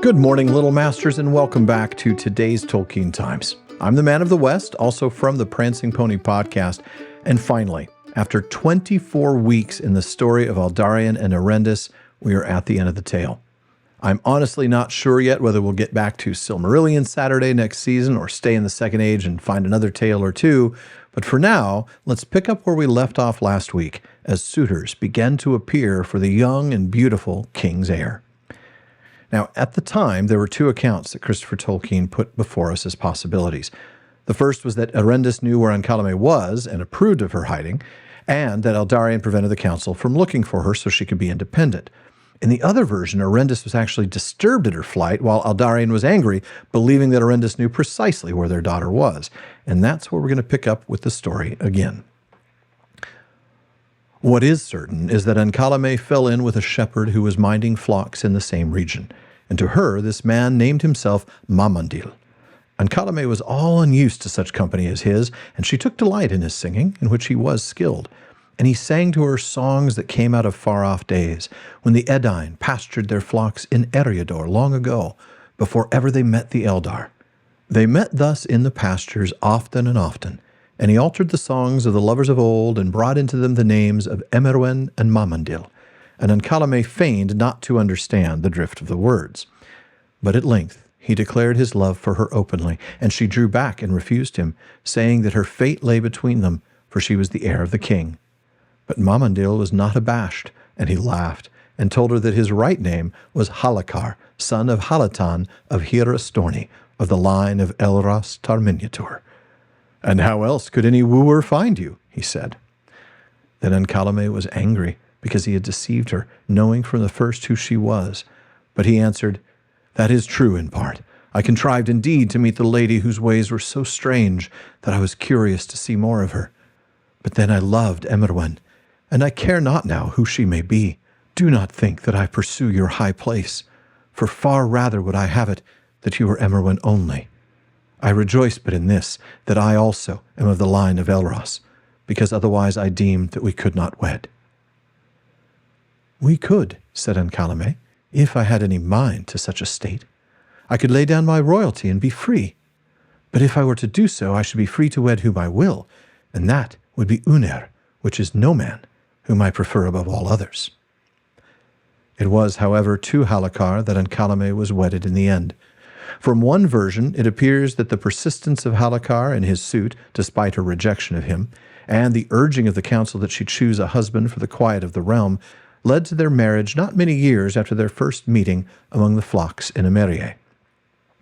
Good morning, Little Masters, and welcome back to today's Tolkien Times. I'm the Man of the West, also from the Prancing Pony podcast. And finally, after 24 weeks in the story of Aldarion and Erendis, we are at the end of the tale. I'm honestly not sure yet whether we'll get back to Silmarillion Saturday next season or stay in the Second Age and find another tale or two, but for now, let's pick up where we left off last week as suitors began to appear for the young and beautiful king's heir. Now, at the time, there were two accounts that Christopher Tolkien put before us as possibilities. The first was that Erendis knew where Ancalimë was and approved of her hiding, and that Aldarion prevented the council from looking for her so she could be independent. In the other version, Erendis was actually disturbed at her flight, while Aldarion was angry, believing that Erendis knew precisely where their daughter was. And that's where we're going to pick up with the story again. What is certain is that Ancalimë fell in with a shepherd who was minding flocks in the same region, and to her this man named himself Mamandil. Ancalimë was all unused to such company as his, and she took delight in his singing, in which he was skilled. And he sang to her songs that came out of far-off days, when the Edain pastured their flocks in Eriador long ago, before ever they met the Eldar. They met thus in the pastures often and often, and he altered the songs of the lovers of old and brought into them the names of Emerwen and Mamandil, and Ancalimë feigned not to understand the drift of the words. But at length he declared his love for her openly, and she drew back and refused him, saying that her fate lay between them, for she was the heir of the king. But Mamandil was not abashed, and he laughed, and told her that his right name was Halakar, son of Halatan of Hir-Astorni, of the line of Elros Tar-Miniatur. "And how else could any wooer find you?" he said. Then Ancalimë was angry, because he had deceived her, knowing from the first who she was. But he answered, "That is true in part. I contrived indeed to meet the lady whose ways were so strange that I was curious to see more of her. But then I loved Emerwen, and I care not now who she may be. Do not think that I pursue your high place, for far rather would I have it that you were Emerwen only. I rejoice but in this, that I also am of the line of Elros, because otherwise I deemed that we could not wed." "We could," said Ancalimë, "if I had any mind to such a state. I could lay down my royalty and be free. But if I were to do so, I should be free to wed whom I will, and that would be Uner, which is no man, whom I prefer above all others." It was, however, to Halakar that Ancalimë was wedded in the end. From one version, it appears that the persistence of Halakar in his suit, despite her rejection of him, and the urging of the council that she choose a husband for the quiet of the realm, led to their marriage not many years after their first meeting among the flocks in Emerie.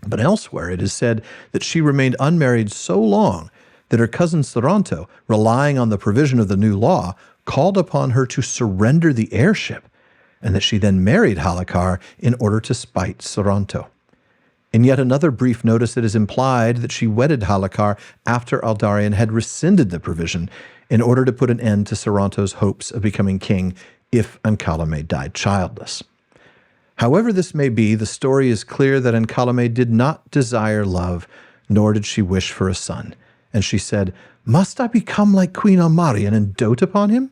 But elsewhere it is said that she remained unmarried so long that her cousin Sorrowful, relying on the provision of the new law, called upon her to surrender the heirship, and that she then married Halakar in order to spite Sorrowful. In yet another brief notice it is implied that she wedded Halakar after Aldarion had rescinded the provision in order to put an end to Sorrowful's hopes of becoming king if Ancalimë died childless. However this may be, the story is clear that Ancalimë did not desire love, nor did she wish for a son. And she said, "Must I become like Queen Almarian and dote upon him?"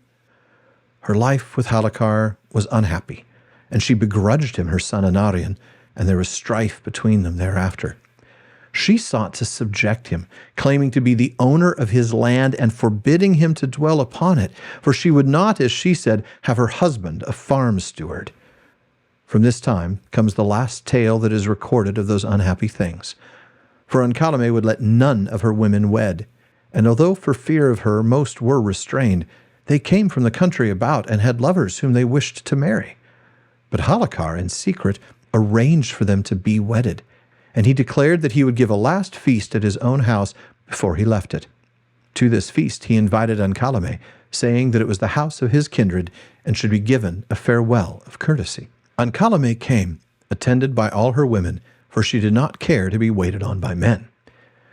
Her life with Halakar was unhappy, and she begrudged him her son Anarion, and there was strife between them thereafter. She sought to subject him, claiming to be the owner of his land and forbidding him to dwell upon it, for she would not, as she said, have her husband a farm steward. From this time comes the last tale that is recorded of those unhappy things. For Ancalimë would let none of her women wed, and although for fear of her most were restrained, they came from the country about and had lovers whom they wished to marry. But Halakar, in secret, arranged for them to be wedded, and he declared that he would give a last feast at his own house before he left it. To this feast he invited Ancalimë, saying that it was the house of his kindred and should be given a farewell of courtesy. Ancalimë came, attended by all her women, for she did not care to be waited on by men.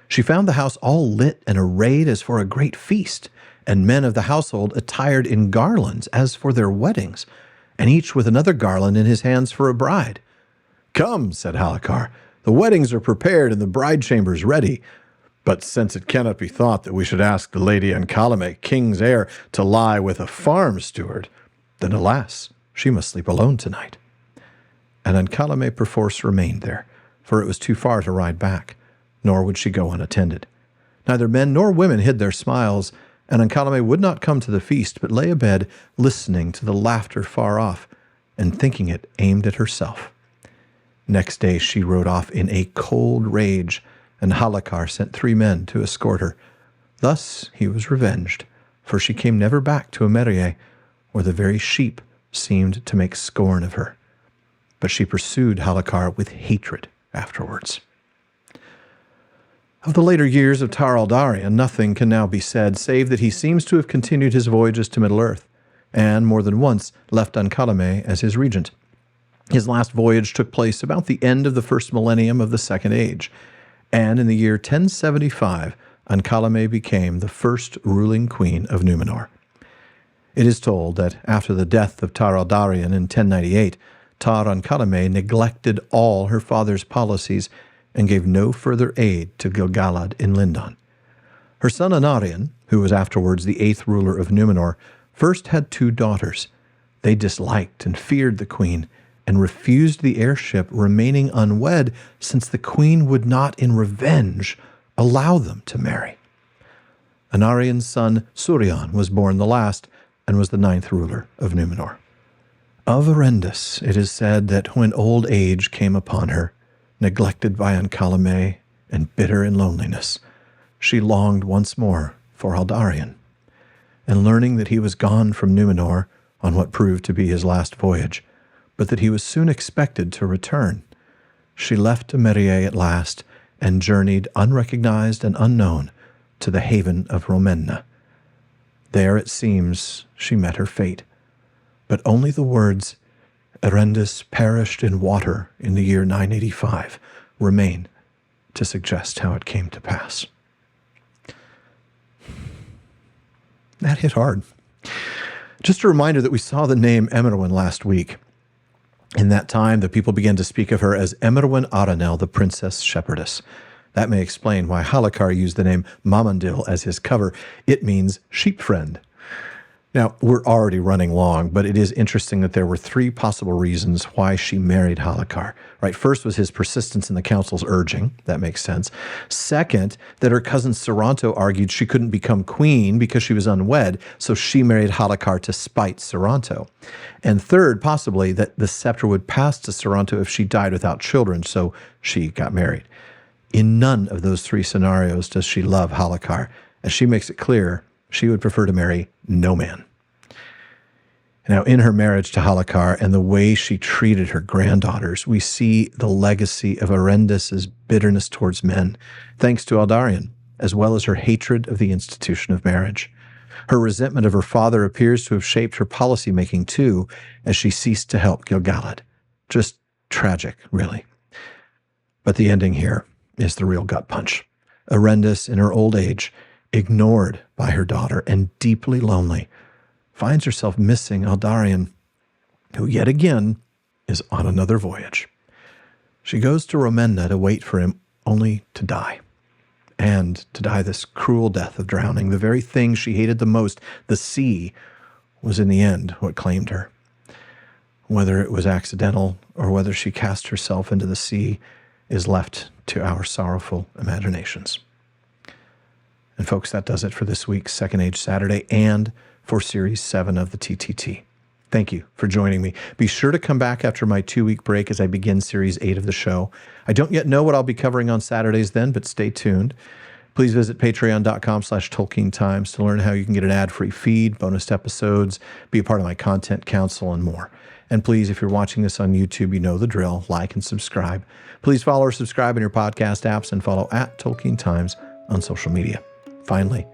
She found the house all lit and arrayed as for a great feast, and men of the household attired in garlands as for their weddings, and each with another garland in his hands for a bride. "Come," said Halakar, "the weddings are prepared and the bride chambers ready. But since it cannot be thought that we should ask the lady Ancalimë, king's heir, to lie with a farm steward, then alas, she must sleep alone tonight." and Ancalimë perforce remained there, for it was too far to ride back, nor would she go unattended. Neither men nor women hid their smiles, and Ancalimë would not come to the feast, but lay abed, listening to the laughter far off, and thinking it aimed at herself. Next day she rode off in a cold rage, and Hamilcar sent 3 men to escort her. Thus he was revenged, for she came never back to Emerye, where the very sheep seemed to make scorn of her. But she pursued Hamilcar with hatred afterwards. Of the later years of Tar Aldarion, nothing can now be said, save that he seems to have continued his voyages to Middle-earth, and more than once left Ancalimë as his regent. His last voyage took place about the end of the first millennium of the Second Age, and in the year 1075, Ancalimë became the first ruling queen of Numenor. It is told that after the death of Tar Aldarion in 1098, Tar Ancalimë neglected all her father's policies and gave no further aid to Gil-galad in Lindon. Her son Anarion, who was afterwards the 8th ruler of Numenor, first had 2 daughters. They disliked and feared the queen, and refused the heirship, remaining unwed, since the queen would not, in revenge, allow them to marry. Anarion's son Surion was born the last, and was the 9th ruler of Numenor. Of Erendis, it is said that when old age came upon her, neglected by Ancalimë and bitter in loneliness, she longed once more for Aldarion, and learning that he was gone from Numenor on what proved to be his last voyage, but that he was soon expected to return, she left Emerye at last and journeyed unrecognized and unknown to the haven of Romenna. There, it seems, she met her fate, but only the words, "Erendis perished in water in the year 985, remain to suggest how it came to pass." That hit hard. Just a reminder that we saw the name Emerwin last week. In that time, the people began to speak of her as Emerwin Aranel, the princess shepherdess. That may explain why Hamilcar used the name Mamandil as his cover. It means sheep friend. Now, we're already running long, but it is interesting that there were 3 possible reasons why she married Hamilcar. Right? First was his persistence in the council's urging. That makes sense. Second, that her cousin Sorrowful argued she couldn't become queen because she was unwed, so she married Hamilcar to spite Sorrowful. And third, possibly, that the scepter would pass to Sorrowful if she died without children, so she got married. In none of those 3 scenarios does she love Hamilcar, as she makes it clear she would prefer to marry no man. Now, in her marriage to Hamilcar and the way she treated her granddaughters, we see the legacy of Erendis' bitterness towards men, thanks to Aldarion, as well as her hatred of the institution of marriage. Her resentment of her father appears to have shaped her policymaking too, as she ceased to help Gil-galad. Just tragic, really. But the ending here is the real gut punch. Erendis, in her old age, ignored by her daughter and deeply lonely, finds herself missing Aldarion, who yet again is on another voyage. She goes to Romenna to wait for him, only to die. And to die this cruel death of drowning, the very thing she hated the most, the sea, was in the end what claimed her. Whether it was accidental or whether she cast herself into the sea is left to our sorrowful imaginations. And folks, that does it for this week's Second Age Saturday and for Series 7 of the TTT. Thank you for joining me. Be sure to come back after my 2-week break as I begin Series 8 of the show. I don't yet know what I'll be covering on Saturdays then, but stay tuned. Please visit patreon.com/TolkienTimes to learn how you can get an ad-free feed, bonus episodes, be a part of my content council, and more. And please, if you're watching this on YouTube, you know the drill. Like and subscribe. Please follow or subscribe in your podcast apps and follow @TolkienTimes on social media. Finally,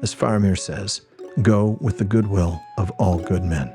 as Faramir says, go with the goodwill of all good men.